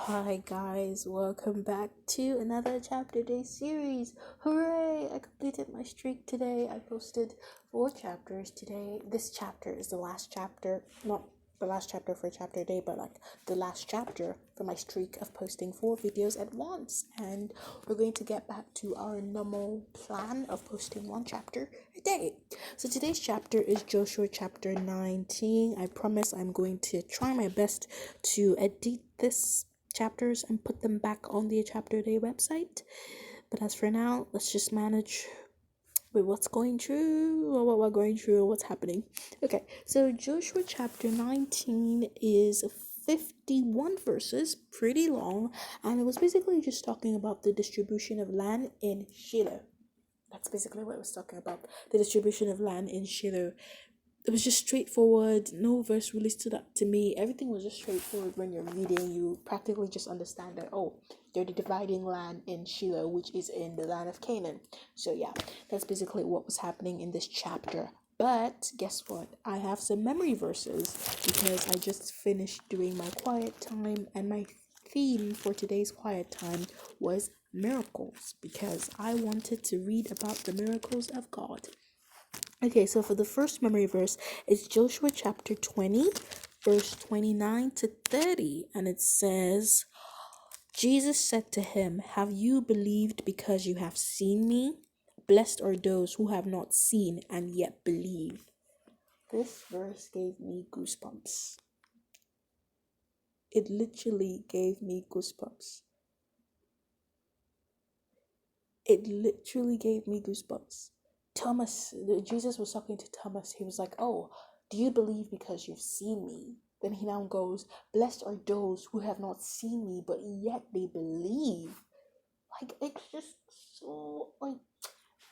Hi guys, welcome back to another chapter day series. Hooray! I completed my streak today. I posted 4 chapters today. This chapter is the last chapter, not the last chapter for chapter day, but like the last chapter for my streak of posting 4 videos at once. And we're going to get back to our normal plan of posting 1 chapter a day. So today's chapter is Joshua chapter 19. I promise I'm going to try my best to edit this chapters and put them back on the chapter day website. But as for now, let's just manage with what's going through or what we're going through or what's happening. Okay, so Joshua chapter 19 is 51 verses, pretty long, and it was basically just talking about the distribution of land in Shiloh. That's basically what it was talking about, the distribution of land in Shiloh. It was just straightforward. No verse really stood up to me. Everything was just straightforward. When you're reading, you practically just understand that, oh, they're dividing land in Shiloh, which is in the land of Canaan. So yeah, that's basically what was happening in this chapter. But guess what? I have some memory verses because I just finished doing my quiet time, and my theme for today's quiet time was miracles, because I wanted to read about the miracles of God. Okay, so for the first memory verse, it's Joshua chapter 20, verse 29 to 30. And it says, Jesus said to him, "Have you believed because you have seen me? Blessed are those who have not seen and yet believe." This verse gave me goosebumps. It literally gave me goosebumps. It literally gave me goosebumps. Jesus was talking to Thomas. He was like, "Oh, do you believe because you've seen me?" Then he now goes, "Blessed are those who have not seen me, but yet they believe." Like, it's just so, like,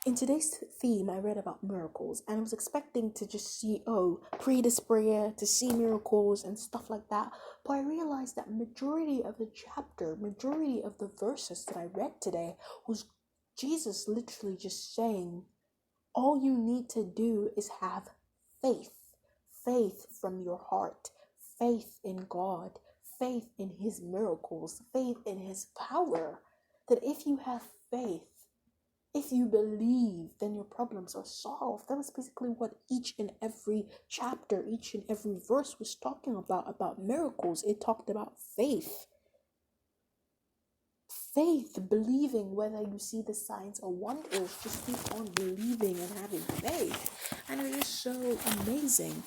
in today's theme, I read about miracles, and I was expecting to just see, oh, pray this prayer to see miracles and stuff like that. But I realized that majority of the verses that I read today was Jesus literally just saying, all you need to do is have faith. Faith from your heart. Faith in God. Faith in His miracles. Faith in His power. That if you have faith, if you believe, then your problems are solved. That was basically what each and every chapter, each and every verse was talking about miracles. It talked about faith. Faith, believing, whether you see the signs or wonders, just keep on believing and having faith. And it is so amazing.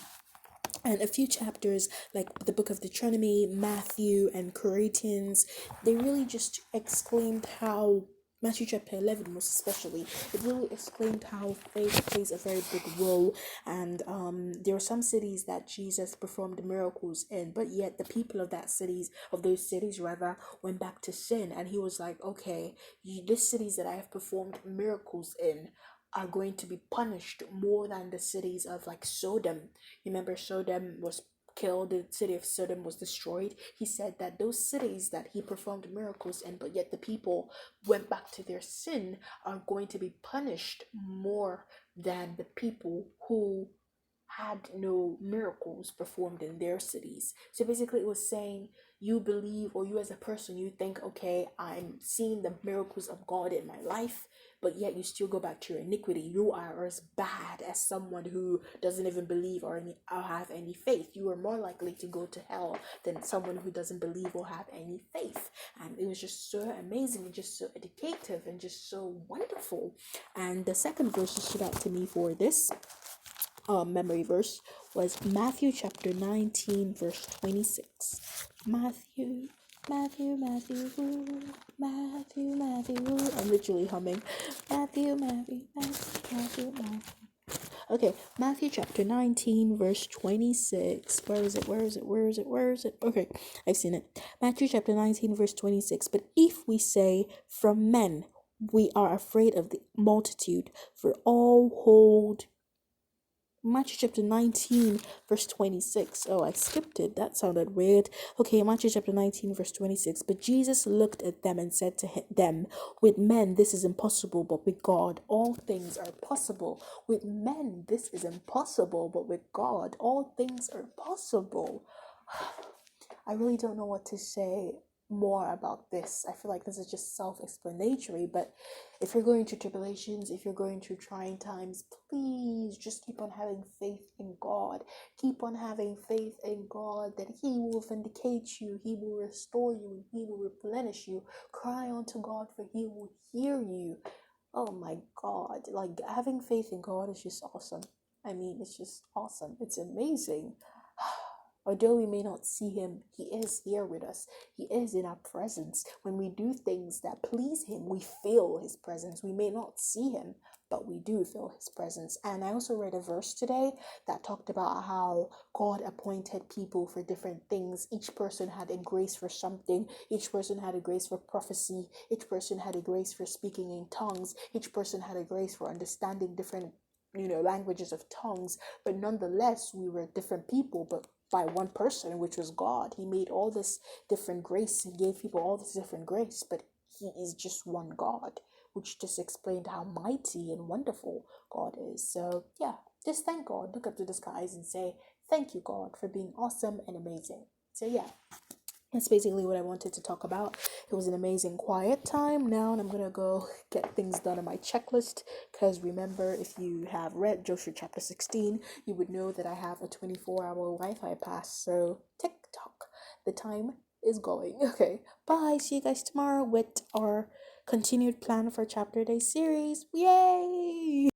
And a few chapters, like the book of Deuteronomy, Matthew, and Corinthians, they really just exclaimed how Matthew chapter 11 most especially, it really exclaimed how faith plays a very big role. And there are some cities that Jesus performed miracles in, but yet the people of those cities rather, went back to sin. And he was like, okay, these cities that I have performed miracles in are going to be punished more than the cities of like Sodom. Remember, Sodom was killed, the city of Sodom was destroyed. He said that those cities that he performed miracles in, but yet the people went back to their sin, are going to be punished more than the people who had no miracles performed in their cities. So basically, it was saying, you believe, or you as a person, you think, okay, I'm seeing the miracles of God in my life, but yet you still go back to your iniquity. You are as bad as someone who doesn't even believe or have any faith. You are more likely to go to hell than someone who doesn't believe or have any faith. And it was just so amazing and just so educative and just so wonderful. And the second verse that stood out to me for this memory verse was Matthew chapter 19 verse 26. Matthew, Matthew, Matthew, Matthew, Matthew. I'm literally humming. Matthew, Matthew, Matthew, Matthew, Matthew. Okay, Matthew chapter 19 verse 26. Where is it? Okay, I've seen it. Matthew chapter 19 verse 26. But if we say from men, we are afraid of the multitude, for all hold Matthew chapter 19 verse 26. Oh, I skipped it. That sounded weird. Okay, Matthew chapter 19 verse 26. But Jesus looked at them and said to them, with men this is impossible, but with God all things are possible. With men this is impossible, but with God all things are possible. I really don't know what to say. more about this. I feel like this is just self-explanatory, but if you're going through tribulations, if you're going through trying times, please just keep on having faith in God. Keep on having faith in God that He will vindicate you, He will restore you, and He will replenish you. Cry unto God, for He will hear you. Oh my God, like having faith in God is just awesome. I mean, it's just awesome. It's amazing. Although we may not see Him, He is here with us. He is in our presence. When we do things that please Him, we feel His presence. We may not see Him, but we do feel His presence. And I also read a verse today that talked about how God appointed people for different things. Each person had a grace for something. Each person had a grace for prophecy. Each person had a grace for speaking in tongues. Each person had a grace for understanding different languages of tongues. But nonetheless, we were different people, but by one person, which was God. He made all this different grace and gave people all this different grace, but He is just one God, which just explained how mighty and wonderful God is. So yeah, just thank God. Look up to the skies and say, thank you, God, for being awesome and amazing. So yeah, that's basically what I wanted to talk about. It was an amazing quiet time. Now I'm gonna go get things done on my checklist, because remember, if you have read Joshua chapter 16, you would know that I have a 24-hour Wi-Fi pass. So tick tock, the time is going. Okay, bye. See you guys tomorrow with our continued plan for chapter day series. Yay!